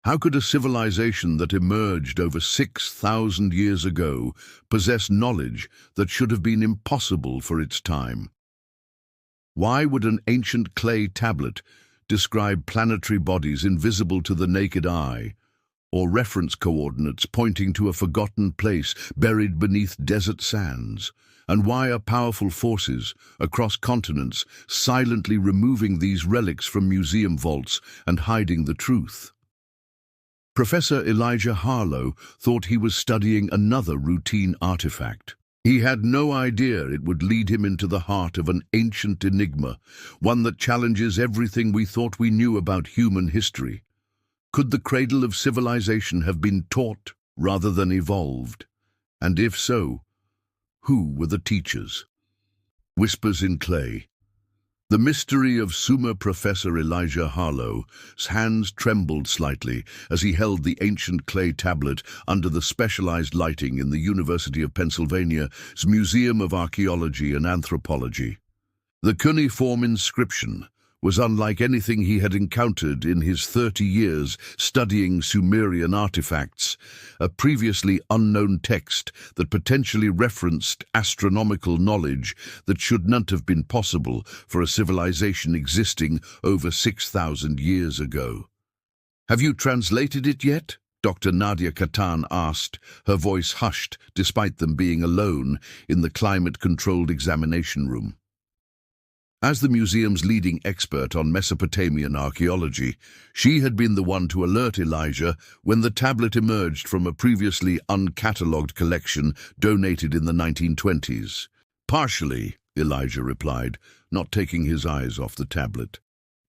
How could a civilization that emerged over 6,000 years ago possess knowledge that should have been impossible for its time? Why would an ancient clay tablet describe planetary bodies invisible to the naked eye, or reference coordinates pointing to a forgotten place buried beneath desert sands? And why are powerful forces across continents silently removing these relics from museum vaults and hiding the truth? Professor Elijah Harlow thought he was studying another routine artifact. He had no idea it would lead him into the heart of an ancient enigma, one that challenges everything we thought we knew about human history. Could the cradle of civilization have been taught rather than evolved? And if so, who were the teachers? Whispers in Clay. The mystery of Sumer Professor Elijah Harlow's hands trembled slightly as he held the ancient clay tablet under the specialized lighting in the University of Pennsylvania's Museum of Archaeology and Anthropology. The cuneiform inscription was unlike anything he had encountered in his 30 years studying Sumerian artifacts, a previously unknown text that potentially referenced astronomical knowledge that should not have been possible for a civilization existing over 6,000 years ago. "Have you translated it yet?" Dr. Nadia Katan asked, her voice hushed despite them being alone in the climate-controlled examination room. As the museum's leading expert on Mesopotamian archaeology, she had been the one to alert Elijah when the tablet emerged from a previously uncatalogued collection donated in the 1920s. "Partially," Elijah replied, not taking his eyes off the tablet.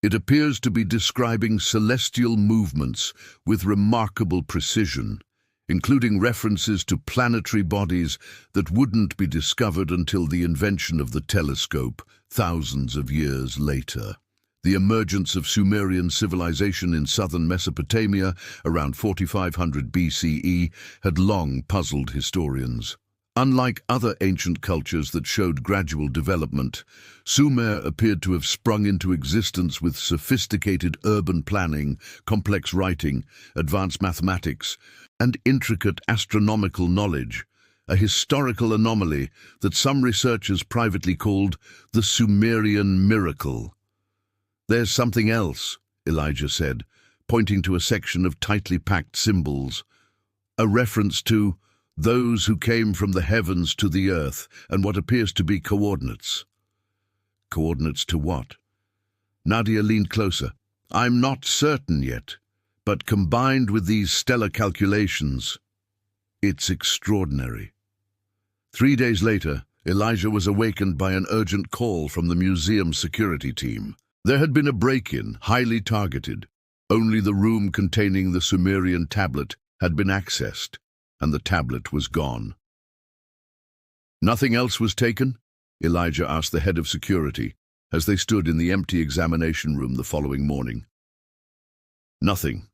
"It appears to be describing celestial movements with remarkable precision, including references to planetary bodies that wouldn't be discovered until the invention of the telescope thousands of years later. The emergence of Sumerian civilization in southern Mesopotamia around 4500 BCE had long puzzled historians. Unlike other ancient cultures that showed gradual development, Sumer appeared to have sprung into existence with sophisticated urban planning, complex writing, advanced mathematics, and intricate astronomical knowledge, a historical anomaly that some researchers privately called the Sumerian miracle. "There's something else," Elijah said, pointing to a section of tightly packed symbols, a reference to those who came from the heavens to the earth and what appears to be coordinates. Coordinates to what? Nadia leaned closer. "I'm not certain yet, but combined with these stellar calculations, it's extraordinary." 3 days later, Elijah was awakened by an urgent call from the museum security team. There had been a break-in, highly targeted. Only the room containing the Sumerian tablet had been accessed, and the tablet was gone. "Nothing else was taken?" Elijah asked the head of security as they stood in the empty examination room the following morning. "Nothing.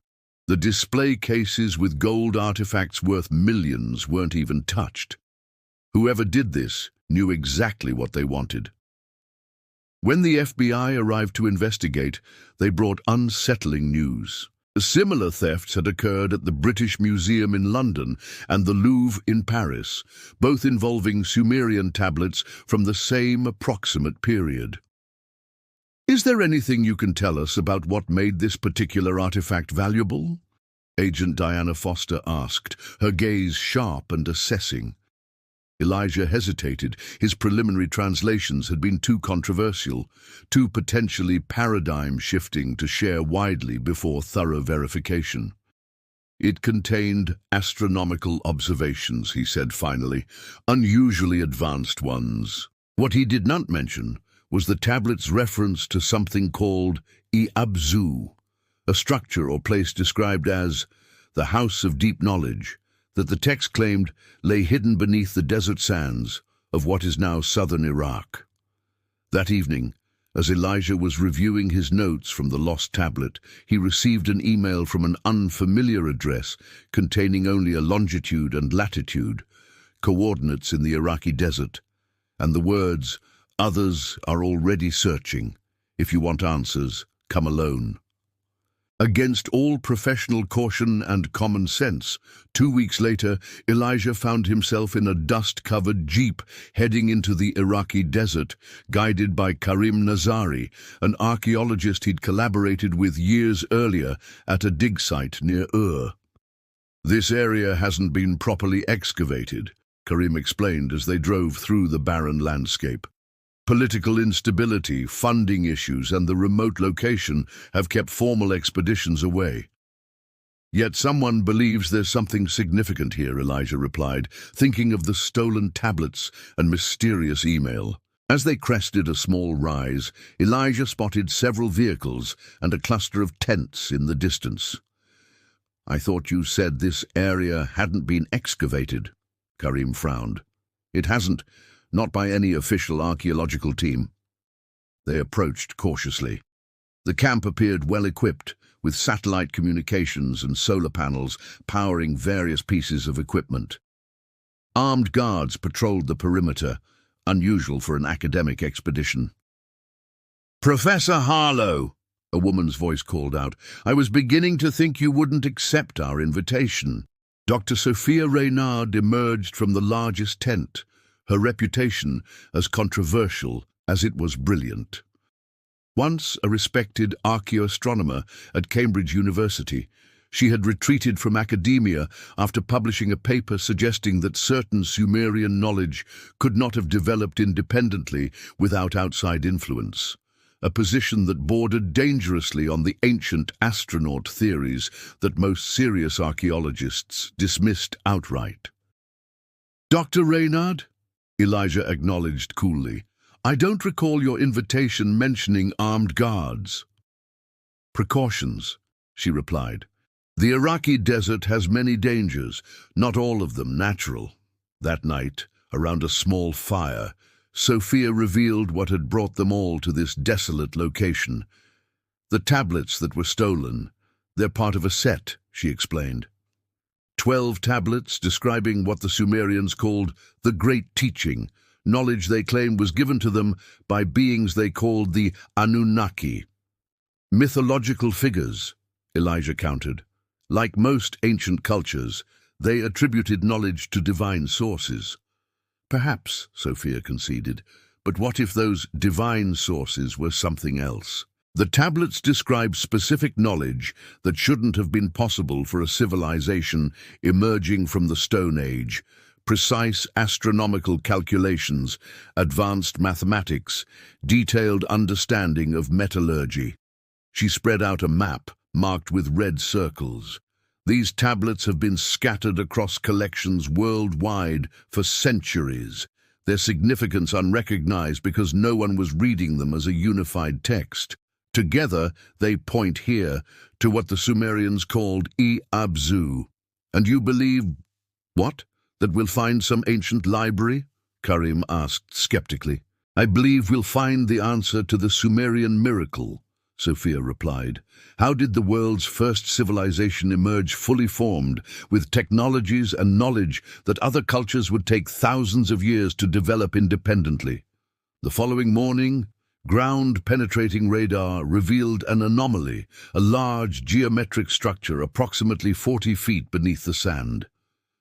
The display cases with gold artifacts worth millions weren't even touched. Whoever did this knew exactly what they wanted." When the FBI arrived to investigate, they brought unsettling news. Similar thefts had occurred at the British Museum in London and the Louvre in Paris, both involving Sumerian tablets from the same approximate period. "Is there anything you can tell us about what made this particular artifact valuable?" Agent Diana Foster asked, her gaze sharp and assessing. Elijah hesitated. His preliminary translations had been too controversial, too potentially paradigm-shifting to share widely before thorough verification. "It contained astronomical observations," he said finally, "unusually advanced ones." What he did not mention was the tablet's reference to something called E-ABZU, a structure or place described as the House of Deep Knowledge, that the text claimed lay hidden beneath the desert sands of what is now southern Iraq. That evening, as Elijah was reviewing his notes from the lost tablet, he received an email from an unfamiliar address containing only a longitude and latitude, coordinates in the Iraqi desert, and the words, "Others are already searching. If you want answers, come alone." Against all professional caution and common sense, 2 weeks later, Elijah found himself in a dust-covered jeep heading into the Iraqi desert, guided by Karim Nazari, an archaeologist he'd collaborated with years earlier at a dig site near Ur. "This area hasn't been properly excavated," Karim explained as they drove through the barren landscape. "Political instability, funding issues, and the remote location have kept formal expeditions away." "Yet someone believes there's something significant here," Elijah replied, thinking of the stolen tablets and mysterious email. As they crested a small rise, Elijah spotted several vehicles and a cluster of tents in the distance. "I thought you said this area hadn't been excavated," Karim frowned. "It hasn't. Not by any official archaeological team." They approached cautiously. The camp appeared well-equipped, with satellite communications and solar panels powering various pieces of equipment. Armed guards patrolled the perimeter, unusual for an academic expedition. "Professor Harlow," a woman's voice called out, "I was beginning to think you wouldn't accept our invitation." Dr. Sophia Reynard emerged from the largest tent, her reputation as controversial as it was brilliant. Once a respected archaeoastronomer at Cambridge University, she had retreated from academia after publishing a paper suggesting that certain Sumerian knowledge could not have developed independently without outside influence, a position that bordered dangerously on the ancient astronaut theories that most serious archaeologists dismissed outright. "Dr. Reynard?" Elijah acknowledged coolly. "I don't recall your invitation mentioning armed guards." "Precautions," she replied. "The Iraqi desert has many dangers, not all of them natural." That night, around a small fire, Sophia revealed what had brought them all to this desolate location. "The tablets that were stolen, they're part of a set," she explained. 12 tablets describing what the Sumerians called the Great Teaching, knowledge they claimed was given to them by beings they called the Anunnaki. "Mythological figures," Elijah countered. "Like most ancient cultures, they attributed knowledge to divine sources." "Perhaps," Sophia conceded, "but what if those divine sources were something else?" The tablets describe specific knowledge that shouldn't have been possible for a civilization emerging from the Stone Age: precise astronomical calculations, advanced mathematics, detailed understanding of metallurgy. She spread out a map marked with red circles. "These tablets have been scattered across collections worldwide for centuries, their significance unrecognized because no one was reading them as a unified text. Together, they point here to what the Sumerians called E-ABZU. And you believe, what? That we'll find some ancient library?" Karim asked skeptically. "I believe we'll find the answer to the Sumerian miracle," Sophia replied. "How did the world's first civilization emerge fully formed, with technologies and knowledge that other cultures would take thousands of years to develop independently? The following morning, ground-penetrating radar revealed an anomaly, a large geometric structure approximately 40 feet beneath the sand.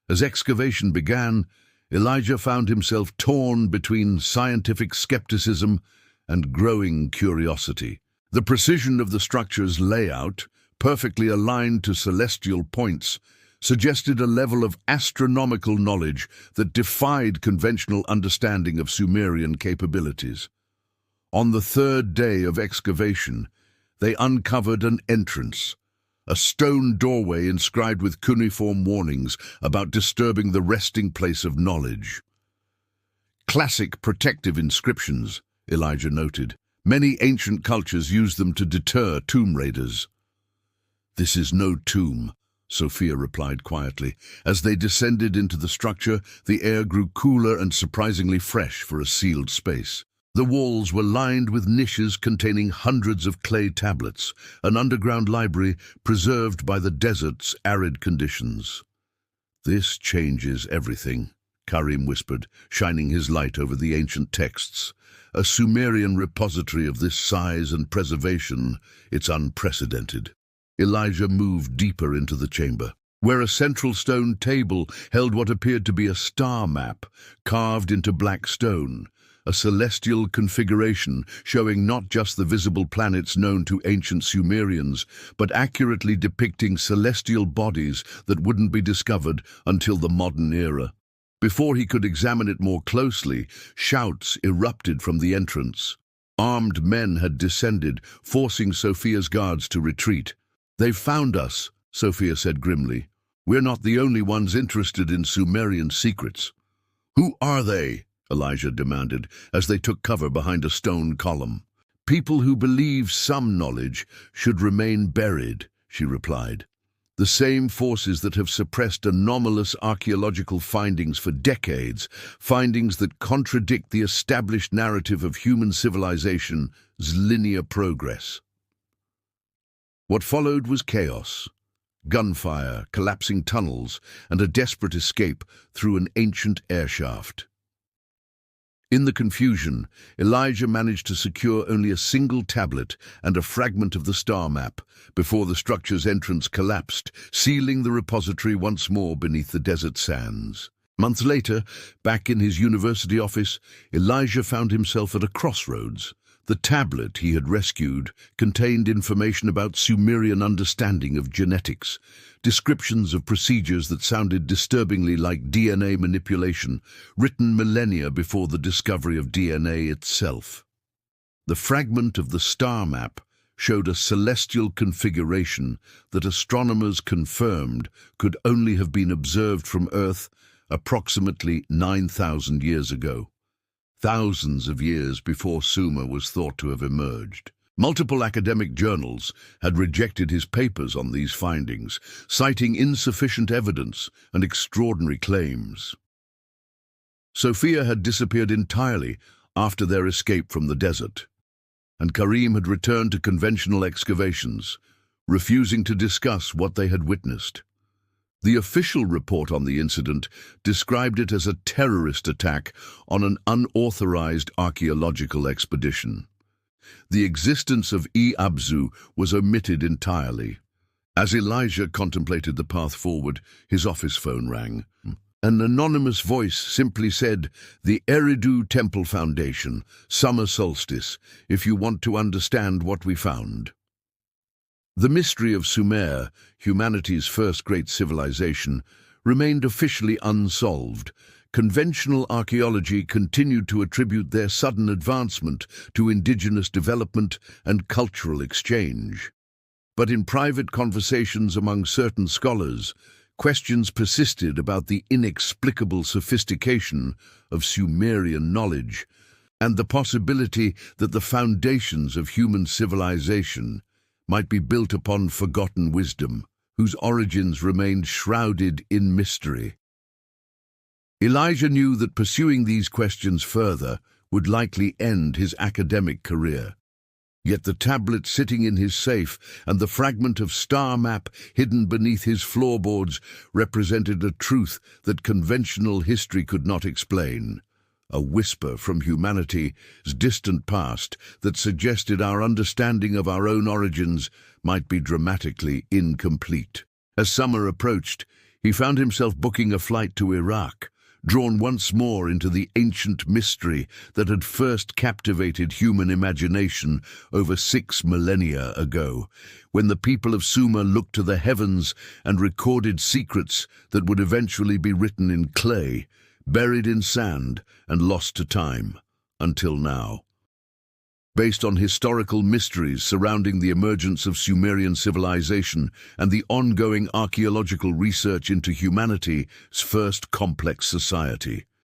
As excavation began, Elijah found himself torn between scientific skepticism and growing curiosity. The precision of the structure's layout, perfectly aligned to celestial points, suggested a level of astronomical knowledge that defied conventional understanding of Sumerian capabilities. On the 3rd day of excavation, they uncovered an entrance, a stone doorway inscribed with cuneiform warnings about disturbing the resting place of knowledge. "Classic protective inscriptions," Elijah noted. "Many ancient cultures used them to deter tomb raiders." "This is no tomb," Sophia replied quietly. As they descended into the structure, the air grew cooler and surprisingly fresh for a sealed space. The walls were lined with niches containing hundreds of clay tablets, an underground library preserved by the desert's arid conditions. "This changes everything," Karim whispered, shining his light over the ancient texts. "A Sumerian repository of this size and preservation, it's unprecedented." Elijah moved deeper into the chamber, where a central stone table held what appeared to be a star map carved into black stone, a celestial configuration showing not just the visible planets known to ancient Sumerians, but accurately depicting celestial bodies that wouldn't be discovered until the modern era. Before he could examine it more closely, shouts erupted from the entrance. Armed men had descended, forcing Sophia's guards to retreat. "They've found us," Sophia said grimly. "We're not the only ones interested in Sumerian secrets." "Who are they?" Elijah demanded, as they took cover behind a stone column. "People who believe some knowledge should remain buried," she replied. "The same forces that have suppressed anomalous archaeological findings for decades, findings that contradict the established narrative of human civilization's linear progress." What followed was chaos. Gunfire, collapsing tunnels, and a desperate escape through an ancient airshaft. In the confusion, Elijah managed to secure only a single tablet and a fragment of the star map before the structure's entrance collapsed, sealing the repository once more beneath the desert sands. Months later, back in his university office, Elijah found himself at a crossroads. The tablet he had rescued contained information about Sumerian understanding of genetics, descriptions of procedures that sounded disturbingly like DNA manipulation, written millennia before the discovery of DNA itself. The fragment of the star map showed a celestial configuration that astronomers confirmed could only have been observed from Earth approximately 9,000 years ago. Thousands of years before Sumer was thought to have emerged. Multiple academic journals had rejected his papers on these findings, citing insufficient evidence and extraordinary claims. Sophia had disappeared entirely after their escape from the desert, and Karim had returned to conventional excavations, refusing to discuss what they had witnessed. The official report on the incident described it as a terrorist attack on an unauthorized archaeological expedition. The existence of E-ABZU was omitted entirely. As Elijah contemplated the path forward, his office phone rang. An anonymous voice simply said, "The Eridu Temple Foundation, summer solstice, if you want to understand what we found." The mystery of Sumer, humanity's first great civilization, remained officially unsolved. Conventional archaeology continued to attribute their sudden advancement to indigenous development and cultural exchange. But in private conversations among certain scholars, questions persisted about the inexplicable sophistication of Sumerian knowledge and the possibility that the foundations of human civilization might be built upon forgotten wisdom, whose origins remained shrouded in mystery. Elijah knew that pursuing these questions further would likely end his academic career. Yet the tablet sitting in his safe and the fragment of star map hidden beneath his floorboards represented a truth that conventional history could not explain. A whisper from humanity's distant past that suggested our understanding of our own origins might be dramatically incomplete. As summer approached, he found himself booking a flight to Iraq, drawn once more into the ancient mystery that had first captivated human imagination over 6 millennia ago, when the people of Sumer looked to the heavens and recorded secrets that would eventually be written in clay, buried in sand and lost to time, until now. Based on historical mysteries surrounding the emergence of Sumerian civilization and the ongoing archaeological research into humanity's first complex society,